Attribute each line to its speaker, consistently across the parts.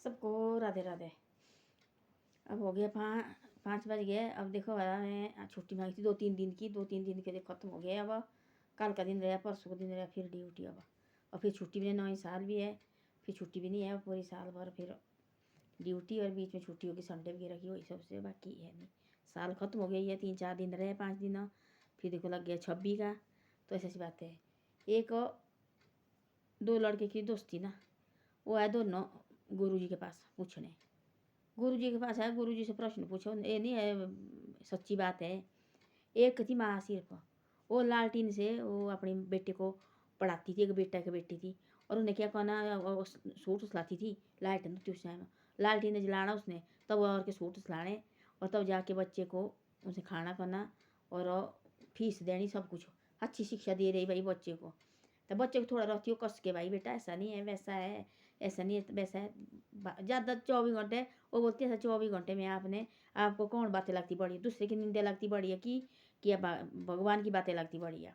Speaker 1: सबको राधे राधे। अब हो गया 5 बज गए। अब देखो मैं छुट्टी मांगी थी 2-3 दिन की, 2-3 दिन के लिए ख़त्म हो गया। अब कल का दिन रहा, परसों का दिन रहा, फिर ड्यूटी। अब और फिर छुट्टी भी नहीं, 9 साल भी है, फिर छुट्टी भी नहीं है पूरी साल भर, फिर ड्यूटी और बीच में छुट्टी होगी संडे वगैरह की, वही सबसे बाकी है नहीं। साल ख़त्म हो गई है, 3-4 दिन रहे, 5 दिन, फिर देखो लग गया 26 का। तो ऐसी बात है। एक 2 लड़के की दोस्ती ना, वो है दोनों गुरु जी के पास पूछने। गुरु जी के पास है, गुरु जी से प्रश्न पूछो, ये नहीं है, सच्ची बात है। एक थी माँ सिर्फ, वो लालटीन से वो अपनी बेटे को पढ़ाती थी, एक बेटा की बेटी थी। और उन्हें क्या कहना, सूट उसलाती थी, लाइट नहीं थी उस टाइम, लालटीन ने जलाना उसने, तब और के सूट उसलाने, और तब जाके बच्चे को उसे खाना करना और फीस देनी, सब कुछ अच्छी शिक्षा दे रही भाई बच्चे को। तो बच्चे को थोड़ा रहती हो कस के, भाई बेटा ऐसा नहीं है, वैसा है, ऐसा नहीं है, वैसा है। ज़्यादा 24 घंटे वो बोलती है, 24 घंटे में आपको कौन बातें लगती बड़ी, दूसरे की निंदा लगती बड़ी है कि अब भगवान की बातें लगती बड़ी है।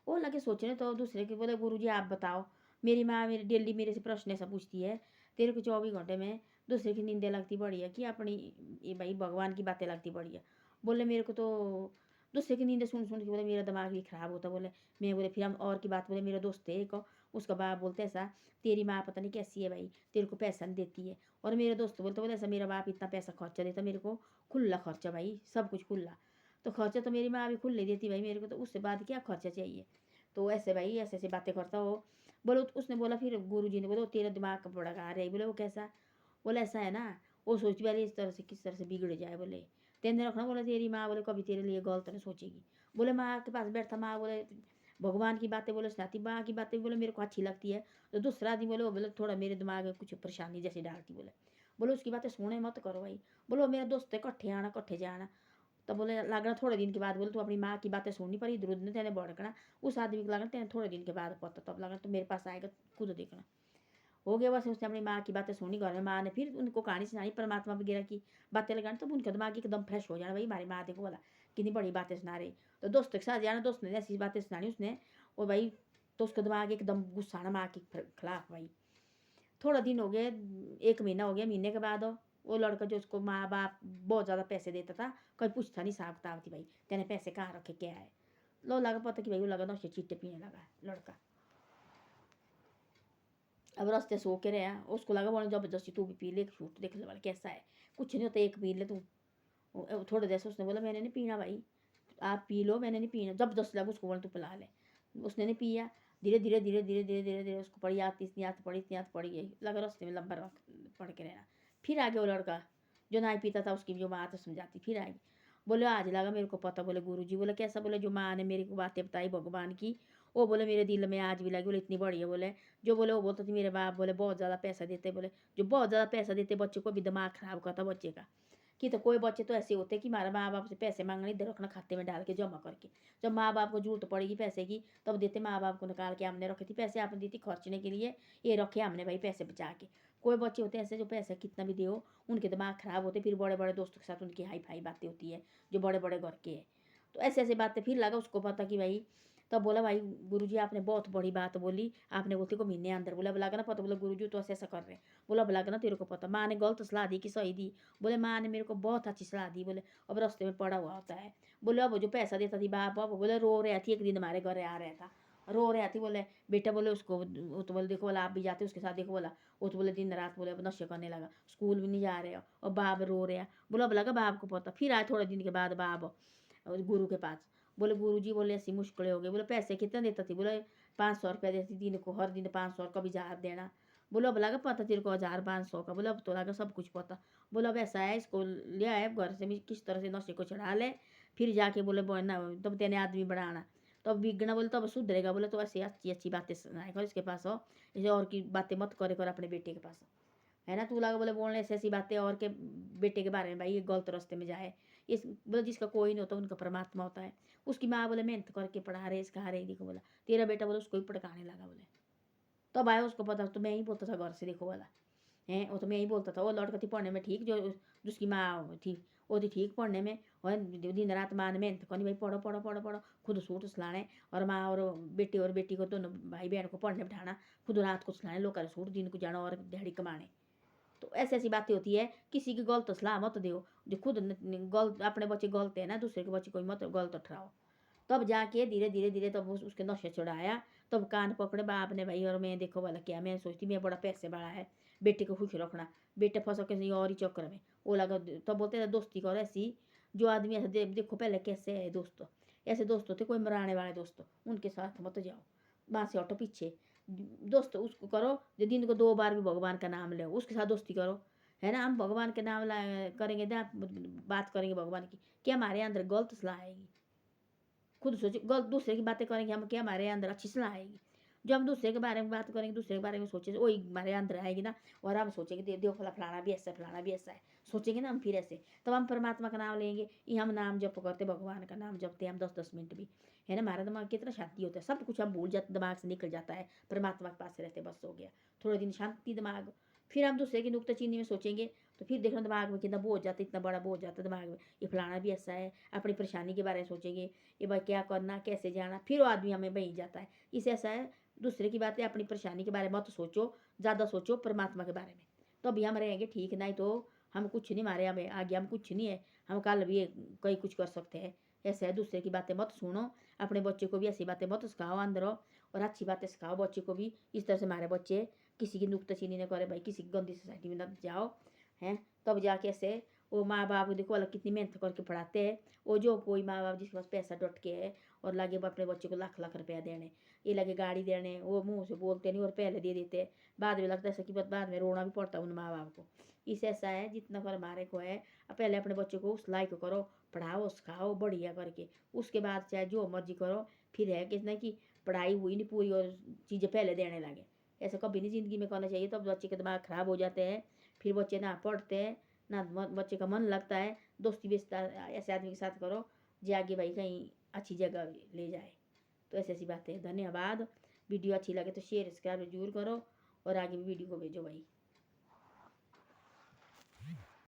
Speaker 1: वो लगे सोचने, तो दूसरे के बोले, गुरु जी आप बताओ, मेरी माँ मेरी डेली मेरे से प्रश्न ऐसा पूछती है, तेरे को 24 घंटे में दूसरे की निंदा लगती बड़ी है कि अपनी ये भाई भगवान की बातें लगती बड़ी है। बोले मेरे को तो दूसरे की नींद सुन सुन के बोले मेरा दिमाग भी खराब होता। बोले मैं, बोले फिर हम और की बात, बोले मेरा दोस्त है एक, उसका बाप बोलते ऐसा, तेरी माँ पता नहीं कैसी है भाई, तेरे को पैसा नहीं देती है। और मेरे दोस्त बोले ऐसा, मेरा बाप इतना पैसा खर्चा देता मेरे को, खुला खर्चा भाई, सब कुछ खुला। तो खर्चा तो मेरी माँ भी खुले देती भाई मेरे को, तो उससे बाद क्या खर्चा चाहिए। तो ऐसे भाई ऐसे ऐसे बातें करता हो। बोलो उसने बोला, फिर गुरु जी ने बोला तेरा दिमाग का बड़ा गा रहा है। बोले वो कैसा। बोले ऐसा है ना, वो सोचती वाली इस तरह से किस तरह से बिगड़ जाए। बोले तेने रखना, बोले तेरी माँ बोले कभी तेरे लिए गलत नहीं सोचेगी। बोले माँ के पास बैठता, माँ बोले भगवान की बातें बोले सुनाती, माँ की बातें बोले मेरे को अच्छी लगती है। तो दूसरा आदमी बोले वो बोले थोड़ा मेरे दिमाग में कुछ परेशानी जैसे डालती। बोले उसकी बातें सुने मत करो भाई। बोलो मेरा दोस्त है, कट्ठे आना कट्ठे जाना। तो बोले लगना थोड़े दिन के बाद, बोले तू अपनी माँ की बातें सुननी पड़ी, इधर उधर तेने भड़कना। उस आदमी को लगना तेने थोड़े दिन के बाद पता, तब लगना तो मेरे पास आएगा, खुद देखना। हो गया बस, उसने अपनी माँ की बातें सुनी घर में। माँ ने फिर उनको कहानी सुनाई परमात्मा वगैरह की बातें लगानी, तब उनका दिमाग एकदम फ्रेश हो जाना, भाई हमारी माँ देखो बोला कितनी बड़ी बातें सुना रही। तो दोस्तों के साथ जाना, दोस्त ने ऐसी बातें सुनानी उसने, और भाई तो उसका दिमाग एकदम गुस्सा आना माँ के खिलाफ भाई। थोड़ा दिन हो गए, 1 महीना हो गया, महीने के बाद वो लड़का जो उसको माँ बाप बहुत ज़्यादा पैसे देता था, कोई पूछता नहीं, हिसाब किताब थी भाई, तेने पैसे कहाँ रखे, क्या है। लो लगा पता कि भाई वो लगा ना, उससे चिट्टे पीने लगा लड़का। अब रास्ते सो के रहा, उसको लगा बोले जबरदस्ती तू भी पी ले, छूट देख ले वाला कैसा है, कुछ नहीं होता, एक पी ले तू। थोड़े देर से उसने बोला मैंने नहीं पीना भाई, आप पी लो, मैंने नहीं पीना। जबरदस्ती लगा उसको, बोले तू पिला ले। उसने नहीं पिया। धीरे धीरे धीरे धीरे धीरे धीरे धीरे उसको पड़ी आती, इतनी आदत पड़ी, इतनी आदत पड़ी गई, लगा रास्ते में लंबा पड़ के रहना। फिर आगे वो लड़का जो ना पीता था, उसकी जो माँ तो समझाती, फिर आगे बोले आज लगा मेरे को पता। बोले गुरु जी। बोले कैसा। बोले जो माँ ने मेरे को बातें बताई भगवान की, वो बोले मेरे दिल में आज भी लगी। बोले इतनी बड़ी है। बोले जो बोले वो बोलते थे मेरे बाप, बोले बहुत ज़्यादा पैसा देते, बोले जो बहुत ज़्यादा पैसा देते बच्चे को भी दिमाग खराब करता बच्चे का। कि तो कोई बच्चे तो ऐसे होते हैं कि हमारे माँ बाप से पैसे मांगने, इधर रखना खाते में डाल के जमा करके, जब माँ बाप को जरूरत पड़ेगी पैसे की तब देते। माँ बाप को निकाल के हमने रखी थी पैसे, आपने दी थी खर्चने के लिए, ये रखे हमने भाई पैसे बचा के। कोई बच्चे होते हैं ऐसे जो पैसा कितना भी दो उनके दिमाग खराब होते, फिर बड़े बड़े दोस्तों के साथ उनकी हाई फाई बातें होती है जो बड़े बड़े घर के हैं। तो ऐसे ऐसे बातें फिर लगा उसको पता कि भाई, तब बोला भाई गुरुजी आपने बहुत बड़ी बात बोली, आपने बोलते को महीने अंदर। बोला लगा ना पता। बोला गुरुजी तो ऐसा कर रहे हैं। बोला लगा ना तेरे को पता। माँ ने गलत सलाह दी कि सही दी। बोले माँ ने मेरे को बहुत अच्छी सलाह दी। बोले अब रास्ते में पड़ा हुआ होता है। बोले अब जो पैसा देता थी बाप, अब बोले रो रहा थी, एक दिन हमारे घर आ रहा था, रो रहा थी। बोले बेटा, बोले उसको वो तो बोले देखो, बोला आप भी जाते उसके साथ, देखो बोला वो तो बोले दिन रात बोले अब नशे करने लगा, स्कूल भी नहीं जा रहे हो, और बाप रो रहा। बोला अब लगा बाप को पता। फिर आए थोड़े दिन के बाद बाप गुरु के पास। बोले गुरु जी बोले ऐसी मुश्किलें हो गई। बोले पैसे कितना देता थी। बोले 500 रुपया देती दिन को, हर दिन 500, कभी 1000 देना। बोलो अब लगा पता तेरे को 1000-500 का। बोले अब तो लगा सब कुछ पता। बोला अब ऐसा है, इसको ले आए घर से किस तरह से नशे को चढ़ा ले, फिर जाके बोले ना तब तेने आदमी बढ़ाना, तब बिगना। बोले तब सुधरेगा। बोले तो ऐसी अच्छी अच्छी बातें सुनाएगा इसके पास हो, इसे और की बातें मत करे कर अपने बेटे के पास, है ना। तू लगा बोले बोलने ऐसी ऐसी बातें और के बेटे के बारे में भाई, ये गलत रास्ते में जाए। इस बोले जिसका कोई नहीं होता उनका परमात्मा होता है। उसकी माँ बोले मेहनत करके पढ़ा रहे, सिखा रही, देखो बोला तेरा बेटा बोले उसको ही पड़काने लगा। बोले तब आया उसको पता, तो मैं ही बोलता था घर से, देखो बोला है वो तो मैं ही बोलता था। वो लड़का थी पढ़ने में ठीक, जो जिसकी माँ थी वो थी ठीक पढ़ने में, और दिन रात माँ ने मेहनत करनी भाई, पढ़ो पढ़ो पढ़ो पढ़ो, खुद सूट सुलाने, और माँ और बेटी को दोनों भाई बहन को पढ़ने बिठाना, खुद रात को सुलाने, लोग सूट दिन को जाना और दिहाड़ी कमाने। तो ऐसी ऐसी बातें होती है, किसी की गलत सलाह मत दो। जो खुद गलत अपने बच्चे गलत है ना, दूसरे के बच्चे कोई मत गलत ठहराओ। तब जाके धीरे धीरे तब उसके नशे चढ़ाया। तब कान पकड़े बाप ने भाई, और मैं देखो वाला क्या, मैं सोचती मैं बड़ा पैसे वाला है, बेटे को खुश रखना, बेटे फंसो किसी और ही चक्कर में। वो लगा तब बोलते थे दोस्ती करो ऐसी, जो आदमी ऐसे देखो पहले कैसे है दोस्त, ऐसे दोस्त होते कोई मराने वाले दोस्त, उनके साथ मत जाओ, वहाँ से हटो पीछे। दोस्त उसको करो जो दिन को 2 बार भी भगवान का नाम ले, उसके साथ दोस्ती करो, है ना। हम भगवान के नाम करेंगे ना, बात करेंगे भगवान की, क्या हमारे अंदर गलत सलाह आएगी? खुद सोचो, गलत दूसरे की बातें करेंगे हम, क्या हमारे अंदर अच्छी सलाह आएगी? जो हम दूसरे के बारे में बात करेंगे, दूसरे के बारे में सोचेंगे, वही हमारे अंदर आएगी ना। और हम सोचेंगे देखो फलाना भी ऐसा है, फलाना भी ऐसा है, सोचेंगे ना हम फिर ऐसे। तब हम परमात्मा का नाम लेंगे, ये हम नाम जप करते, भगवान का नाम जपते हम 10-10 मिनट भी, है ना। हमारा दिमाग कितना शांति होता है, सब कुछ हम भूल जाते, दिमाग से निकल जाता है, परमात्मा के पास रहते, बस हो गया। थोड़े दिन शांति दिमाग। फिर हम दूसरे की नुक्ताचीनी में सोचेंगे, तो फिर देखना दिमाग में कितना बोझ जाता है, इतना बड़ा बोझ जाता है दिमाग में, ये फलाना भी ऐसा है। अपनी परेशानी के बारे में सोचेंगे, ये भाई क्या करना, कैसे जाना, फिर वो आदमी हमें बही जाता है। इससे ऐसा है, दूसरे की बातें, अपनी परेशानी के बारे में मत सोचो, ज़्यादा सोचो परमात्मा के बारे में, तो अभी हम रहेंगे ठीक। नहीं तो हम कुछ नहीं, मारे हमें आगे हम कुछ नहीं है, हम कल भी कई कुछ कर सकते हैं। ऐसा है, दूसरे की बातें मत सुनो, अपने बच्चे को भी ऐसी बातें मत सिखाओ अंदर, और अच्छी बातें सिखाओ बच्चे को भी। इस तरह से हमारे बच्चे किसी की नुक्ताचीनी न करे भाई, किसी गंदी सोसाइटी में न जाओ, हैं। तब जाके ऐसे वो माँ बाप देखो अलग कितनी मेहनत करके पढ़ाते हैं। वो जो कोई माँ बाप जिसके पास पैसा डट के है और लगे अपने बच्चे को लाख लाख रुपया देने, ये लगे गाड़ी देने, वो मुंह से बोलते नहीं और पहले दे देते, बाद में लगता है कि बाद में रोना भी पड़ता है उन माँ बाप को। इस ऐसा है, जितना कर हमारे को है, पहले अपने बच्चे को उस लायक करो, पढ़ाओ सिखाओ बढ़िया करके, उसके बाद चाहे जो मर्जी करो। फिर है कितना कि पढ़ाई हुई नहीं पूरी और चीज़ें पहले देने लगे, ऐसा कभी नहीं ज़िंदगी में करना चाहिए। तब बच्चे के दिमाग ख़राब हो जाते हैं, फिर बच्चे ना पढ़ते हैं, ना बच्चे का मन लगता है। दोस्ती बेस्ता ऐसे आदमी के साथ करो जो आगे भाई कहीं अच्छी जगह ले जाए। तो ऐसी ऐसी बातें। धन्यवाद। वीडियो अच्छी लगे तो शेयर सब्सक्राइब जरूर करो, और आगे भी वीडियो को भेजो भाई।